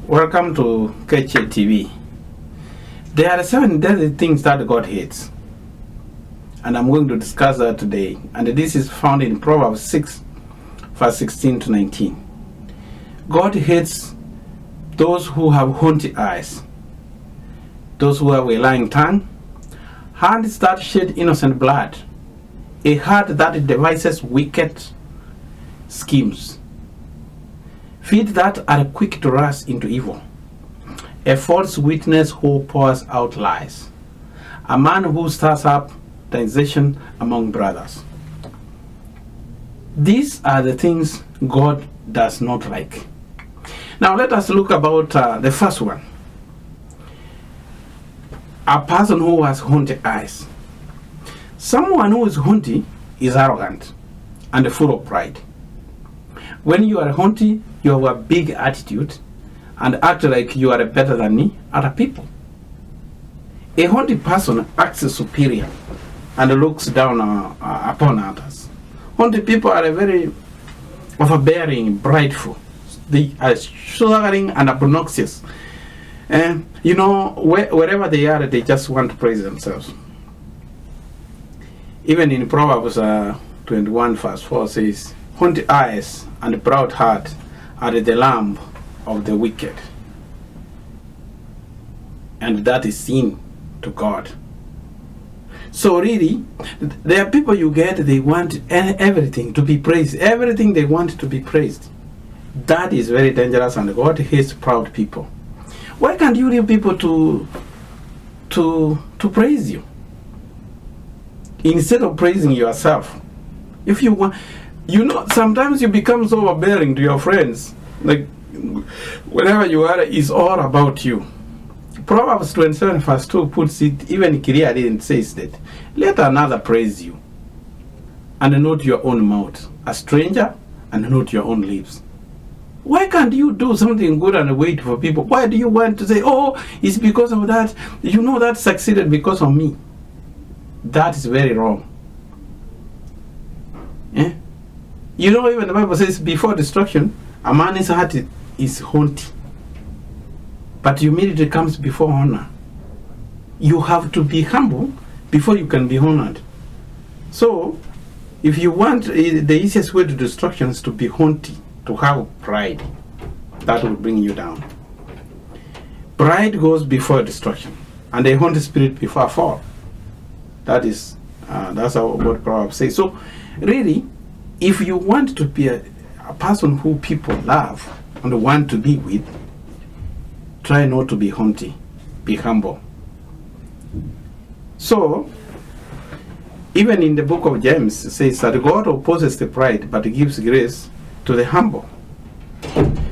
Welcome to KC TV. There are 7 deadly things that God hates, and I'm going to discuss that today. And this is found in Proverbs 6, verse 16 to 19. God hates those who have haunty eyes, those who have a lying tongue, hands that shed innocent blood, a heart that devises wicked schemes, feet that are quick to rush into evil, a false witness who pours out lies, a man who stirs up dissension among brothers. These are the things God does not like. Now let us look about the first one. A person who has haunted eyes. Someone who is haughty is arrogant and full of pride. When you are haughty, you have a big attitude and act like you are better than other people. A haughty person acts superior and looks down upon others. Haughty people are very overbearing, prideful. They are swaggering and obnoxious. And wherever they are, they just want to praise themselves. Even in Proverbs 21 verse 4 says, haughty eyes and proud heart are the lamp of the wicked, and that is sin to God. So really, there are people you get, they want everything to be praised, everything they want to be praised. That is very dangerous, and God hates proud people. Why can't you leave people to praise you instead of praising yourself? If you want, sometimes you become so overbearing to your friends. Like, wherever you are, is all about you. Proverbs 27 verse 2 puts it even clearly and says that, let another praise you, and not your own mouth, a stranger, and not your own lips. Why can't you do something good and wait for people? Why do you want to say, oh, it's because of that? That succeeded because of me. That is very wrong. Eh? Even the Bible says, before destruction, a man's heart is haughty, but humility comes before honor. You have to be humble before you can be honored. So, if you want, the easiest way to destruction is to be haughty, to have pride. That will bring you down. Pride goes before destruction, and a haughty spirit before fall. That's what Proverbs says. So, really, if you want to be a person who people love and want to be with, try not to be haughty, be humble. So, even in the book of James, it says that God opposes the pride, but gives grace to the humble.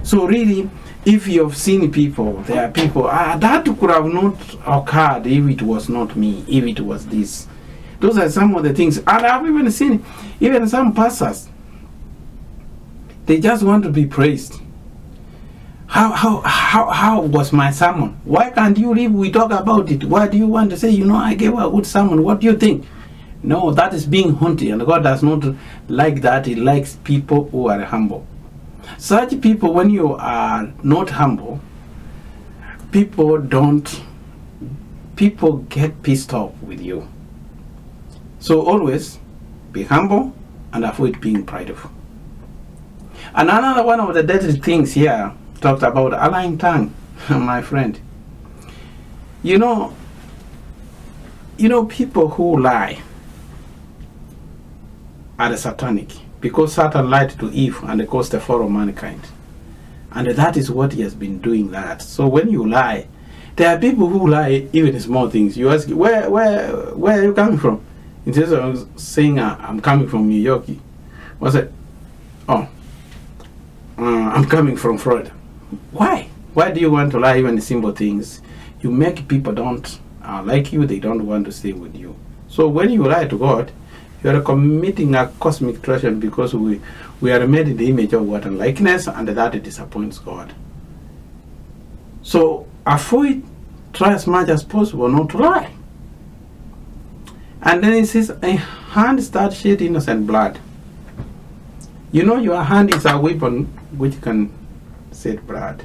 So really, if you have seen people, there are people, that could have not occurred if it was not me, if it was this. Those are some of the things. And I've even seen, even some pastors, they just want to be praised. How was my sermon? Why can't you leave? We talk about it. Why do you want to say, I gave a good sermon? What do you think? No, that is being haughty, and God does not like that. He likes people who are humble. Such people, when you are not humble, people get pissed off with you. So always be humble and avoid being prideful. And another one of the deadly things here talked about a lying tongue, my friend. People who lie are satanic, because Satan lied to Eve and caused the fall of mankind. And that is what he has been doing that. So when you lie, there are people who lie even small things. You ask, where are you coming from? Instead of saying, I'm coming from New York, what's it? Oh, I'm coming from Florida. Why? Why do you want to lie even the simple things? You make people don't like you, they don't want to stay with you. So when you lie to God, you are committing a cosmic treason, because we are made in the image of God and likeness, and that disappoints God. So avoid, try as much as possible not to lie. And then it says, a hand that shed innocent blood. Your hand is a weapon which can shed blood.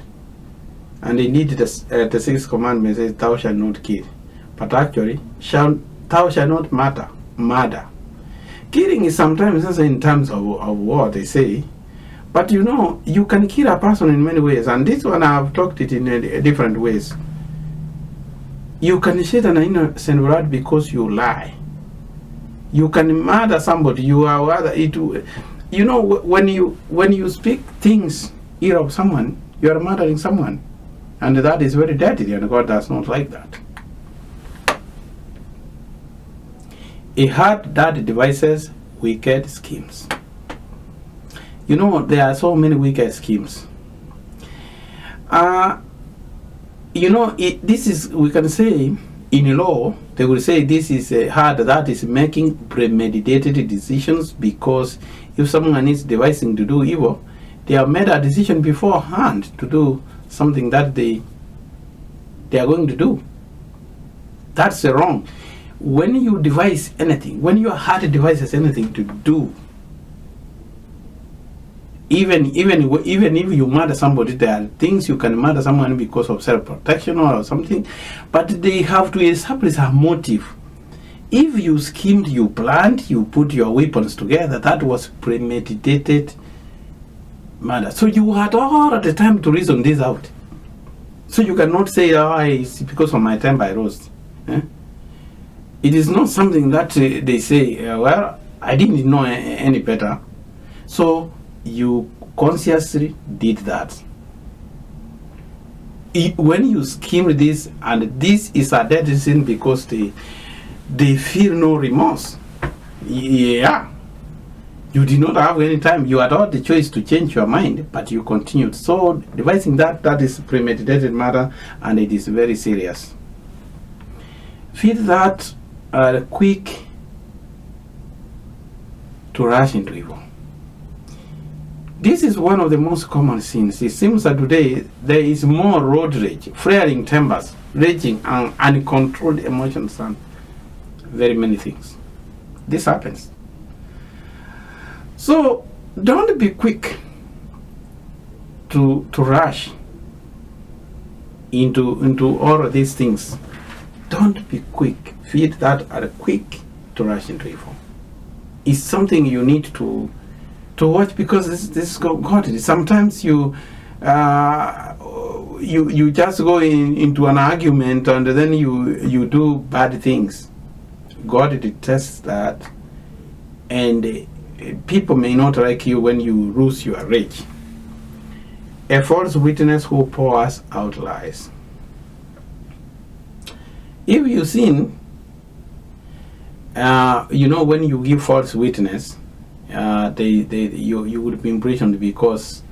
And indeed, the sixth commandment says, "Thou shalt not kill." But actually, thou shalt not murder. Killing is sometimes also in terms of war, they say. But you know, you can kill a person in many ways, and this one I have talked it in different ways. You can shed an innocent blood because you lie. You can murder somebody. You are rather it. You know, when you speak things ill of someone, you are murdering someone, and that is very dirty, and God does not like that. A heart that devises wicked schemes. You know, there are so many wicked schemes. You know, this is, we can say, in law, they will say this is a heart that is making premeditated decisions, because if someone is devising to do evil, they have made a decision beforehand to do something that they are going to do. That's wrong. When you devise anything, when your heart devises anything to do, even if you murder somebody, there are things you can murder someone because of self-protection or something, but they have to establish a motive. If you schemed, you planned, you put your weapons together, that was premeditated murder. So you had all of the time to reason this out. So you cannot say, "Oh, it's because of my time I roast." It is not something that they say, "Well, I didn't know any better." So you consciously did that. When you scheme this, and this is a dead sin because they feel no remorse. Yeah. You did not have any time. You had all the choice to change your mind, but you continued. So devising that is premeditated murder, and it is very serious. Feet that are quick to rush into evil. This is one of the most common sins. It seems that today there is more road rage, flaring tempers, raging, and uncontrolled emotions, and very many things. This happens. So don't be quick to rush into all of these things. Don't be quick. Feet that are quick to rush into evil. It's something you need to watch, because this is God. Sometimes you just go into an argument, and then you do bad things. God detests that, and people may not like you when you lose your rage. A false witness who pours out lies. If you sin, you know, when you give false witness, you would be imprisoned, because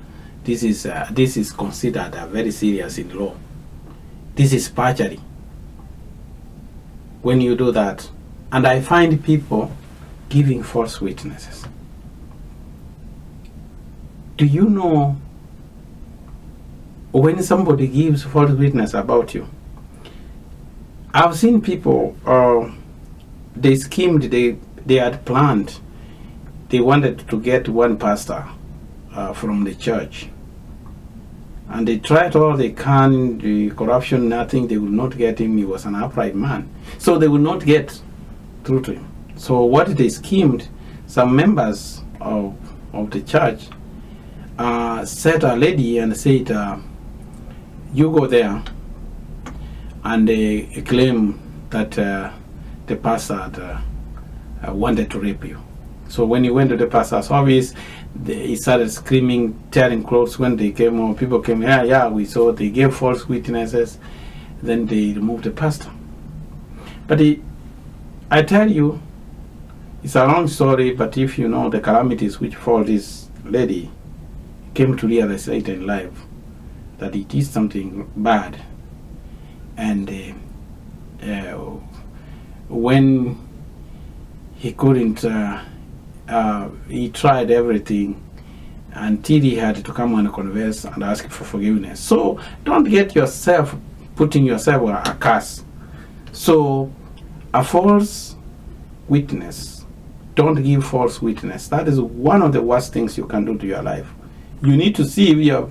this is considered very serious in law. This is perjury. When you do that, and I find people giving false witnesses. Do you know, when somebody gives false witness about you? I've seen people, they schemed, they had planned. They wanted to get one pastor from the church, and they tried all they can, the corruption, nothing. They would not get him. He was an upright man, so they would not get through to him. So what they schemed, some members of the church set a lady and said, "You go there and claim that the pastor wanted to rape you." So when he went to the pastor's office, he started screaming, tearing clothes. When they came home, people came, yeah, we saw. They gave false witnesses. Then they removed the pastor. But I tell you, it's a long story, but if you know the calamities which fall this lady, came to realize later in life that it is something bad. And when he couldn't, he tried everything until he had to come and confess and ask for forgiveness. So don't get yourself putting yourself a curse. So a false witness, don't give false witness. That is one of the worst things you can do to your life. You need to see if you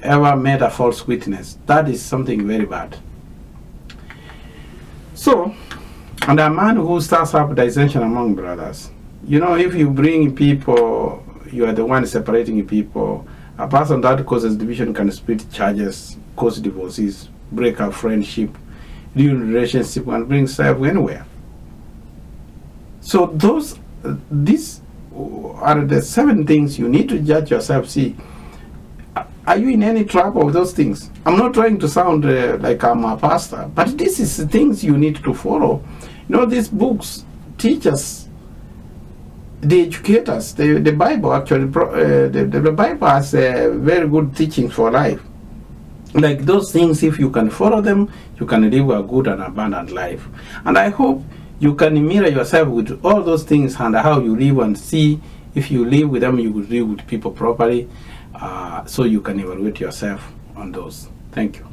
ever made a false witness. That is something very bad. So, and a man who starts up dissension among brothers. You know, if you bring people, you are the one separating people. A person that causes division can split charges, cause divorces, break up friendship, ruin relationship, and bring strife anywhere. So these are the 7 things you need to judge yourself. See, are you in any trouble of those things? I'm not trying to sound like I'm a pastor, but this is the things you need to follow. You know, these books teach us, they educate us. The Bible actually, the Bible has very good teaching for life. Like those things, if you can follow them, you can live a good and abundant life. And I hope you can mirror yourself with all those things and how you live, and see if you live with them, you will live with people properly. So you can evaluate yourself on those. Thank you.